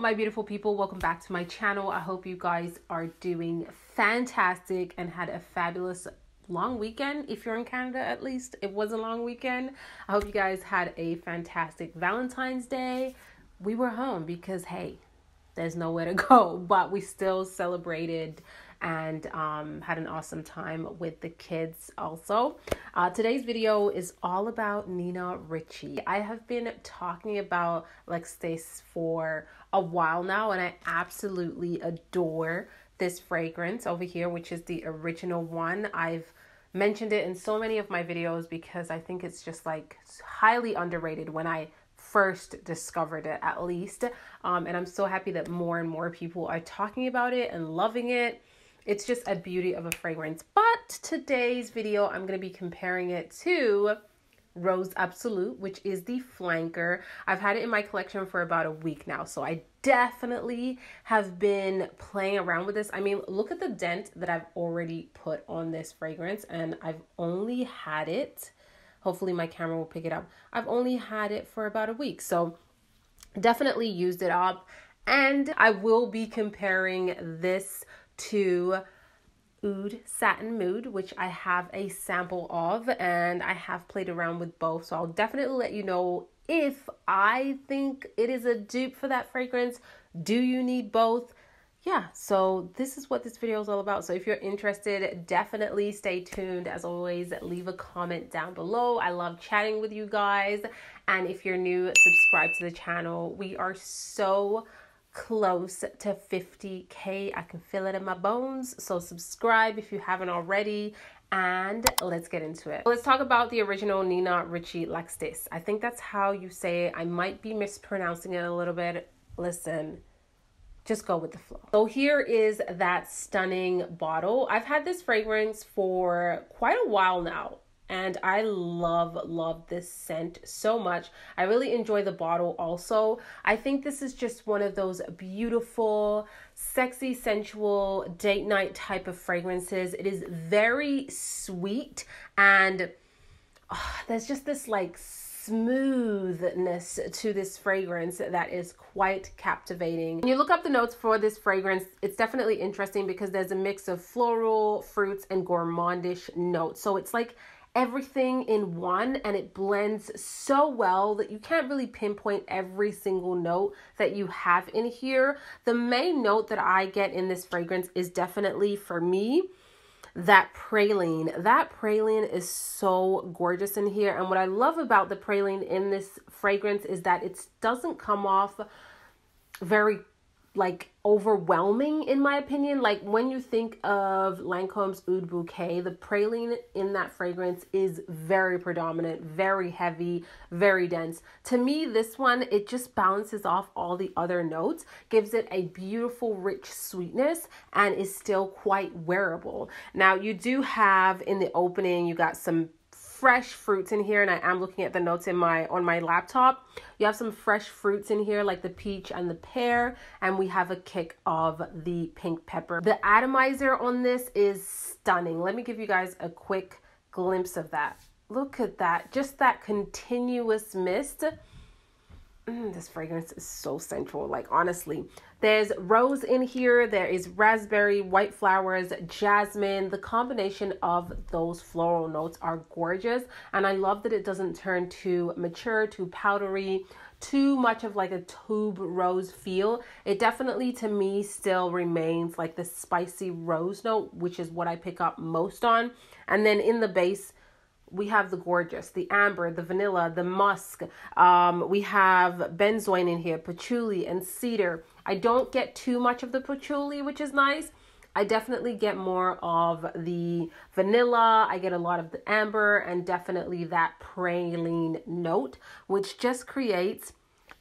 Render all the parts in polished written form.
my beautiful people, welcome back to my channel. I hope you guys are doing fantastic and had a fabulous long weekend. If you're in Canada, at least it was a long weekend. I hope you guys had a fantastic Valentine's Day. We were home because hey, there's nowhere to go, but we still celebrated and had an awesome time with the kids also. Today's video is all about Nina Ricci. I have been talking about Lextis for a while now, and I absolutely adore this fragrance over here, which is the original one. I've mentioned it in so many of my videos because I think it's just like highly underrated when I first discovered it, at least. And I'm so happy that more and more people are talking about it and loving it. It's just a beauty of a fragrance. But today's video, I'm going to be comparing it to Rose Absolute, which is the flanker. I've had it in my collection for about a week now, so I definitely have been playing around with this. I mean, look at the dent that I've already put on this fragrance, and I've only had it, hopefully my camera will pick it up, I've only had it for about a week, so definitely used it up. And I will be comparing this to Oud Satin Mood, which I have a sample of, and I have played around with both, so I'll definitely let you know if I think it is a dupe for that fragrance. Do you need both? Yeah, so this is what this video is all about. So if you're interested, definitely stay tuned. As always, leave a comment down below. I love chatting with you guys, and if you're new, subscribe to the channel. We are so close to 50K. I can feel it in my bones. So subscribe if you haven't already, and let's get into it. Let's talk about the original Nina Ricci Lextis. I think that's how you say it. I might be mispronouncing it a little bit. Listen, just go with the flow. So here is that stunning bottle. I've had this fragrance for quite a while now, and I love this scent so much. I really enjoy the bottle also. I think this is just one of those beautiful, sexy, sensual, date night type of fragrances. It is very sweet, and there's just this like smoothness to this fragrance that is quite captivating. When you look up the notes for this fragrance, it's definitely interesting because there's a mix of floral, fruits, and gourmandish notes. So it's like everything in one, and it blends so well that you can't really pinpoint every single note that you have in here. The main note that I get in this fragrance is definitely, for me, that praline. That praline is so gorgeous in here, and what I love about the praline in this fragrance is that it doesn't come off very like overwhelming, in my opinion. Like when you think of Lancome's Oud Bouquet, the praline in that fragrance is very predominant, very heavy, very dense. To me, this one, it just balances off all the other notes, gives it a beautiful, rich sweetness, and is still quite wearable. Now, you do have in the opening, you got some fresh fruits in here, and I am looking at the notes on my laptop. You have some fresh fruits in here like the peach and the pear, and we have a kick of the pink pepper. The atomizer on this is stunning. Let me give you guys a quick glimpse of that. Look at that, just that continuous mist. This fragrance is so sensual, like honestly. There's rose in here, there is raspberry, white flowers, jasmine. The combination of those floral notes are gorgeous, and I love that it doesn't turn too mature, too powdery, too much of like a tube rose feel. It definitely, to me, still remains like the spicy rose note, which is what I pick up most on. And then in the base, we have the gorgeous, the amber, the vanilla, the musk. We have benzoin in here, patchouli and cedar. I don't get too much of the patchouli, which is nice. I definitely get more of the vanilla. I get a lot of the amber, and definitely that praline note, which just creates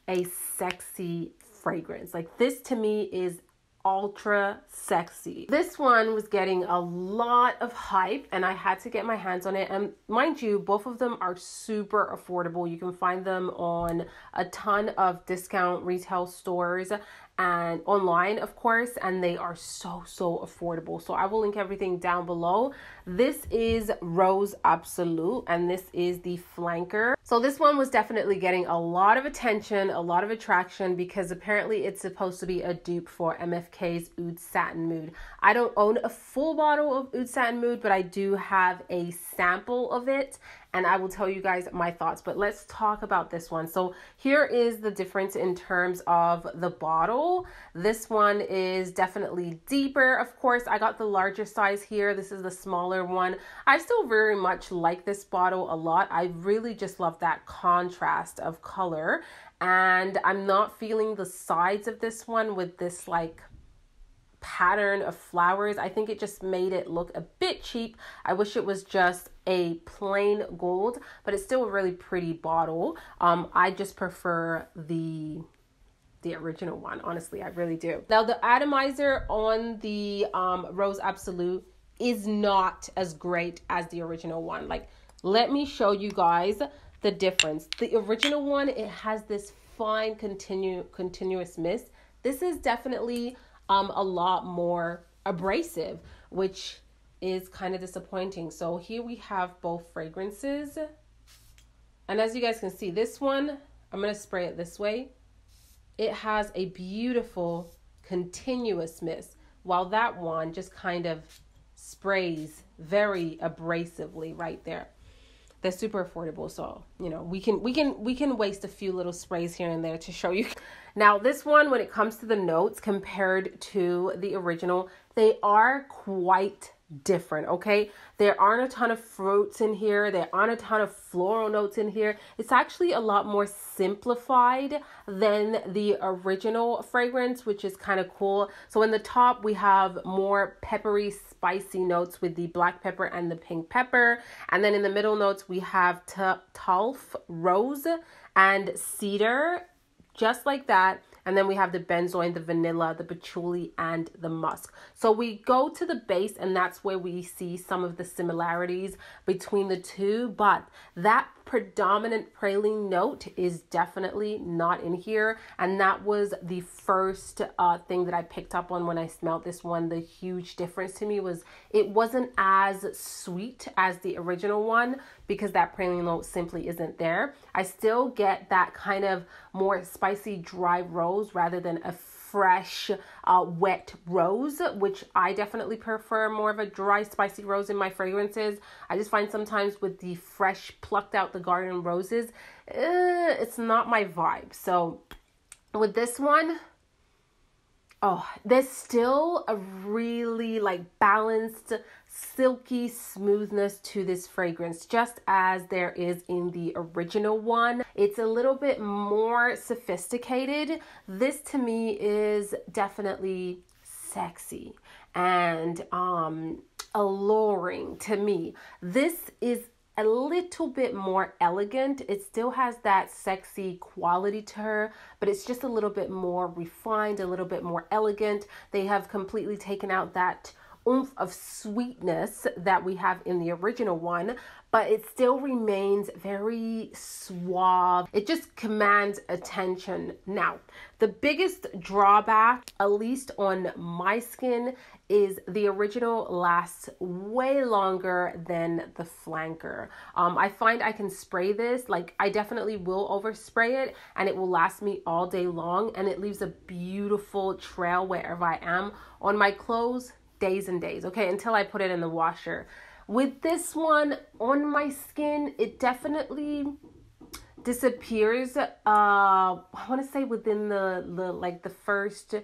a sexy fragrance. Like this to me is ultra sexy. This one was getting a lot of hype, and I had to get my hands on it. And mind you, both of them are super affordable. You can find them on a ton of discount retail stores, and online, of course, and they are so affordable. So I will link everything down below. This is Rose Absolute, and this is the flanker. So this one was definitely getting a lot of attention, a lot of attraction, because apparently it's supposed to be a dupe for MFK's Oud Satin Mood. I don't own a full bottle of Oud Satin Mood, but I do have a sample of it, and I will tell you guys my thoughts. But let's talk about this one. So here is the difference in terms of the bottle. This one is definitely deeper. Of course, I got the larger size here. This is the smaller one. I still very much like this bottle a lot. I really just love that contrast of color, and I'm not feeling the sides of this one with this like pattern of flowers. I think it just made it look a bit cheap. I wish it was just a plain gold, but it's still a really pretty bottle. I just prefer the original one, honestly. I really do. Now the atomizer on the Rose Absolute is not as great as the original one. Like, let me show you guys the difference. The original one, it has this fine continuous mist. This is definitely a lot more abrasive, which is kind of disappointing. So here we have both fragrances, and as you guys can see, this one, I'm going to spray it this way. It has a beautiful continuous mist, while that one just kind of sprays very abrasively right there. They're super affordable, so you know we can waste a few little sprays here and there to show you. Now this one, when it comes to the notes compared to the original, they are quite different. Okay, there aren't a ton of fruits in here, there aren't a ton of floral notes in here. It's actually a lot more simplified than the original fragrance, which is kind of cool. So in the top we have more peppery spicy notes with the black pepper and the pink pepper, and then in the middle notes we have talf, rose, and cedar, just like that. And then we have the benzoin, the vanilla, the patchouli, and the musk. So we go to the base, and that's where we see some of the similarities between the two. But that predominant praline note is definitely not in here. And that was the first thing that I picked up on when I smelled this one. The huge difference to me was it wasn't as sweet as the original one, because that praline note simply isn't there. I still get that kind of more spicy dry rose rather than a fresh wet rose, which I definitely prefer more of a dry spicy rose in my fragrances. I just find sometimes with the fresh plucked out the garden roses, it's not my vibe. So with this one, oh, there's still a really like balanced silky smoothness to this fragrance, just as there is in the original one. It's a little bit more sophisticated. This to me is definitely sexy and alluring to me. This is a little bit more elegant. It still has that sexy quality to her, but it's just a little bit more refined, a little bit more elegant. They have completely taken out that oomph of sweetness that we have in the original one, but it still remains very suave. It just commands attention. Now, the biggest drawback, at least on my skin, is the original lasts way longer than the flanker. I find I can spray this, like I definitely will overspray it, and it will last me all day long, and it leaves a beautiful trail wherever I am on my clothes, days and days, okay, until I put it in the washer. With this one on my skin, it definitely disappears. I want to say within the first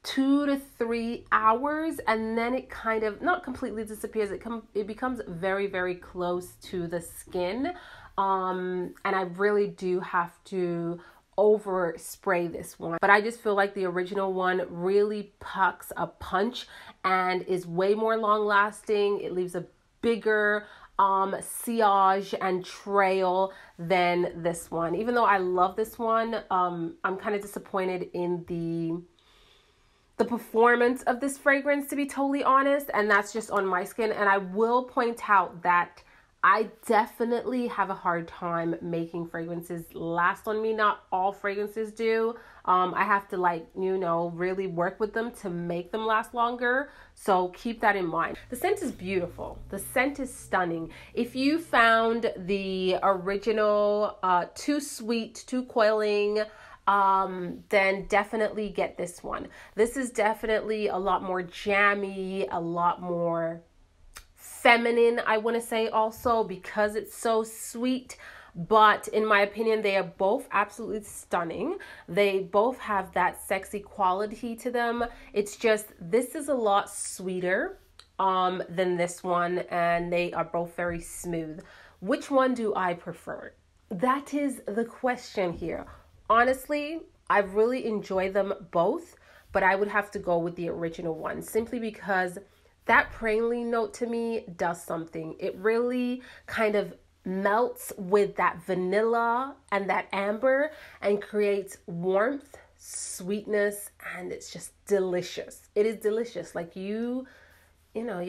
2 to 3 hours, and then it kind of not completely disappears. It becomes very, very close to the skin, and I really do have to overspray this one. But I just feel like the original one really packs a punch and is way more long lasting. It leaves a bigger sillage and trail than this one. Even though I love this one, I'm kind of disappointed in the performance of this fragrance, to be totally honest, and that's just on my skin. And I will point out that I definitely have a hard time making fragrances last on me. Not all fragrances do. I have to really work with them to make them last longer. So keep that in mind. The scent is beautiful. The scent is stunning. If you found the original too sweet, too coiling, then definitely get this one. This is definitely a lot more jammy, a lot more feminine, I want to say, also because it's so sweet. But in my opinion, they are both absolutely stunning. They both have that sexy quality to them. It's just this is a lot sweeter than this one, and they are both very smooth. Which one do I prefer? That is the question here. Honestly, I really enjoy them both, but I would have to go with the original one simply because that praline note to me does something. It really kind of melts with that vanilla and that amber and creates warmth, sweetness, and it's just delicious. It is delicious. Like you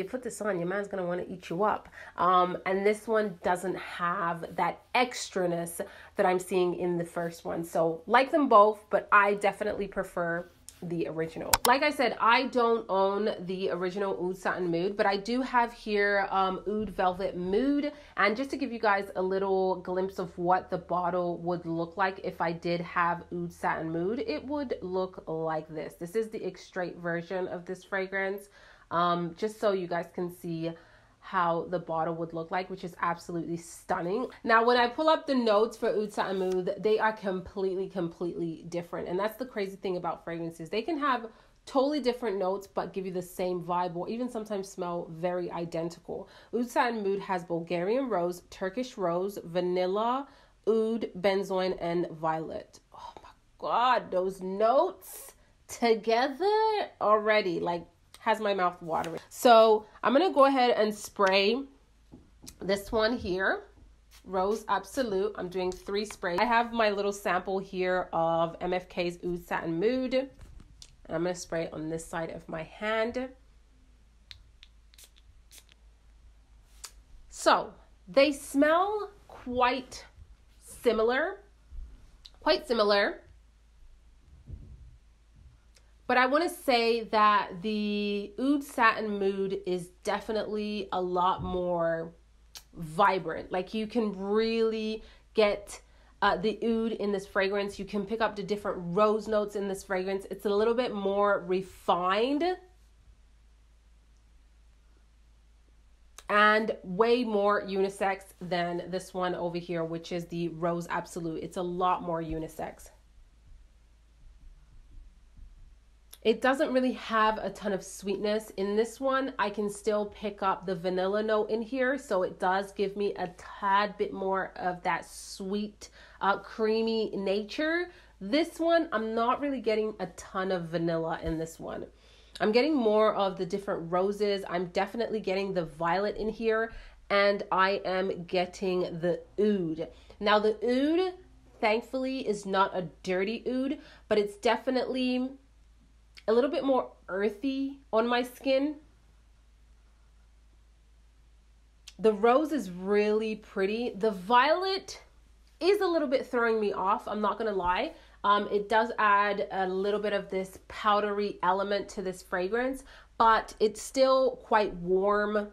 put this on, your man's going to want to eat you up. And this one doesn't have that extraness that I'm seeing in the first one. So like them both, but I definitely prefer the original. Like I said, I don't own the original Oud Satin Mood, but I do have here Oud Velvet Mood. And just to give you guys a little glimpse of what the bottle would look like if I did have Oud Satin Mood, it would look like this. This is the extrait version of this fragrance, just so you guys can see how the bottle would look like, which is absolutely stunning. Now, when I pull up the notes for Oud Satin Mood, they are completely different. And that's the crazy thing about fragrances. They can have totally different notes, but give you the same vibe, or even sometimes smell very identical. Oud Satin Mood has Bulgarian rose, Turkish rose, vanilla, oud, benzoin, and violet. Oh my God, those notes together already, has my mouth watering. So I'm going to go ahead and spray this one here, Rose Absolute. I'm doing 3 sprays. I have my little sample here of MFK's Oud Satin Mood. And I'm going to spray it on this side of my hand. So they smell quite similar. But I want to say that the Oud Satin Mood is definitely a lot more vibrant. Like you can really get the oud in this fragrance. You can pick up the different rose notes in this fragrance. It's a little bit more refined and way more unisex than this one over here, which is the Rose Absolute. It's a lot more unisex. It doesn't really have a ton of sweetness in this one. I can still pick up the vanilla note in here, so it does give me a tad bit more of that sweet, creamy nature. This one, I'm not really getting a ton of vanilla in this one. I'm getting more of the different roses. I'm definitely getting the violet in here, and I am getting the oud. Now the oud, thankfully, is not a dirty oud, but it's definitely a little bit more earthy on my skin. The rose is really pretty. The violet is a little bit throwing me off, I'm not gonna lie. It does add a little bit of this powdery element to this fragrance, but it's still quite warm.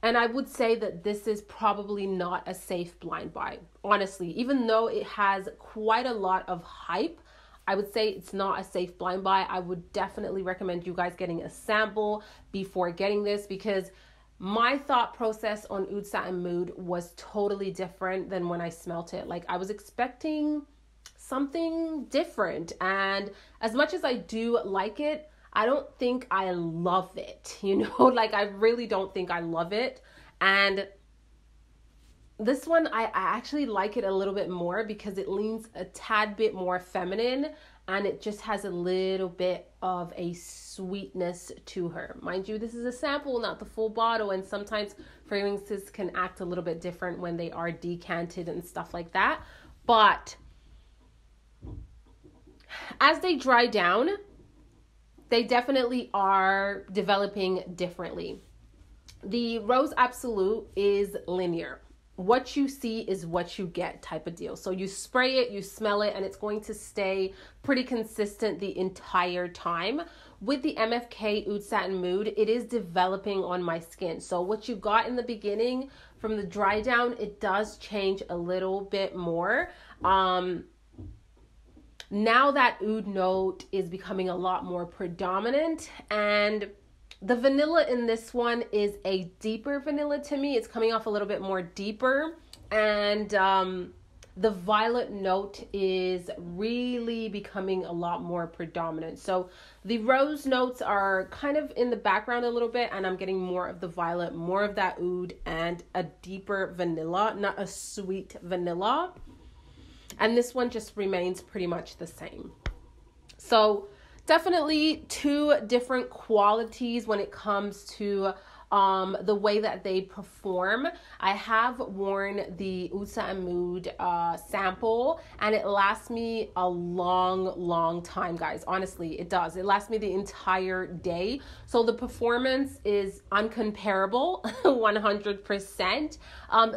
And I would say that this is probably not a safe blind buy, honestly. Even though it has quite a lot of hype, I would say it's not a safe blind buy. I would definitely recommend you guys getting a sample before getting this, because my thought process on Oud Satin Mood was totally different than when I smelt it. Like I was expecting something different, and as much as I do like it, I don't think I love it, like I really don't think I love it. And this one, I actually like it a little bit more because it leans a tad bit more feminine, and it just has a little bit of a sweetness to her. Mind you, this is a sample, not the full bottle, and sometimes fragrances can act a little bit different when they are decanted and stuff like that. But as they dry down, they definitely are developing differently. The Rose Absolute is linear. What you see is what you get type of deal. So you spray it, you smell it, and it's going to stay pretty consistent the entire time. With the MFK Oud Satin Mood, it is developing on my skin. So what you got in the beginning from the dry down, it does change a little bit more. Now that oud note is becoming a lot more predominant, and the vanilla in this one is a deeper vanilla to me. It's coming off a little bit more deeper, and the violet note is really becoming a lot more predominant. So the rose notes are kind of in the background a little bit, and I'm getting more of the violet, more of that oud, and a deeper vanilla, not a sweet vanilla. And this one just remains pretty much the same. So definitely two different qualities when it comes to the way that they perform. I have worn the Oud Satin Mood sample, and it lasts me a long time, guys. Honestly, it does. It lasts me the entire day. So the performance is uncomparable, 100%.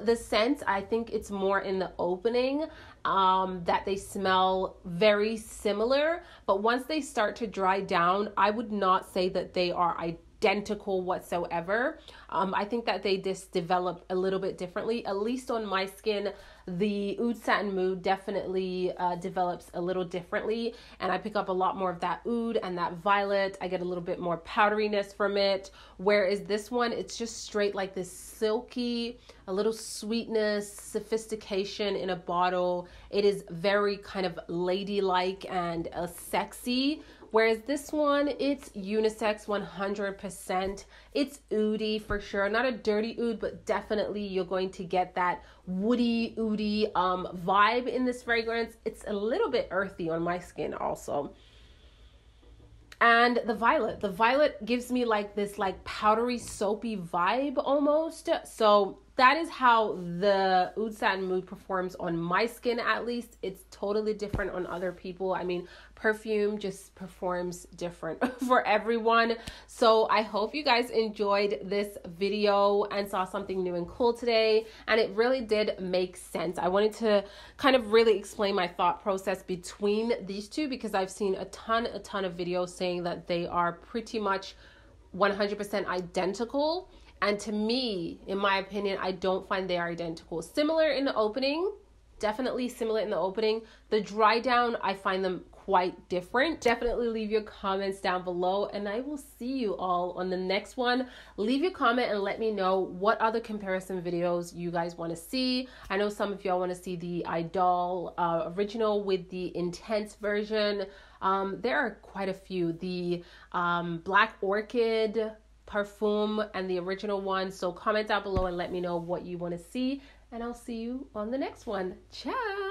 The scent, I think it's more in the opening that they smell very similar, but once they start to dry down, I would not say that they are identical whatsoever. I think that they just develop a little bit differently. At least on my skin, the Oud Satin Mood definitely develops a little differently, and I pick up a lot more of that oud and that violet. I get a little bit more powderiness from it, whereas this one, it's just straight like this silky, a little sweetness, sophistication in a bottle. It is very kind of ladylike and sexy. Whereas this one, it's unisex 100%. It's oudy for sure. Not a dirty oud, but definitely you're going to get that woody, oudy vibe in this fragrance. It's a little bit earthy on my skin also. And the violet gives me like this like powdery, soapy vibe almost. So that is how the Oud Satin Mood performs on my skin, at least. It's totally different on other people. I mean, perfume just performs different for everyone. So I hope you guys enjoyed this video and saw something new and cool today. And it really did make sense. I wanted to kind of really explain my thought process between these two, because I've seen a ton of videos saying that they are pretty much 100% identical. And to me, in my opinion, I don't find they are identical. Similar in the opening, definitely similar in the opening. The dry down, I find them quite different. Definitely leave your comments down below, and I will see you all on the next one. Leave your comment and let me know what other comparison videos you guys want to see. I know some of y'all want to see the Idol original with the intense version. There are quite a few. The Black Orchid Parfum and the original one. So comment down below and let me know what you want to see, and I'll see you on the next one. Ciao.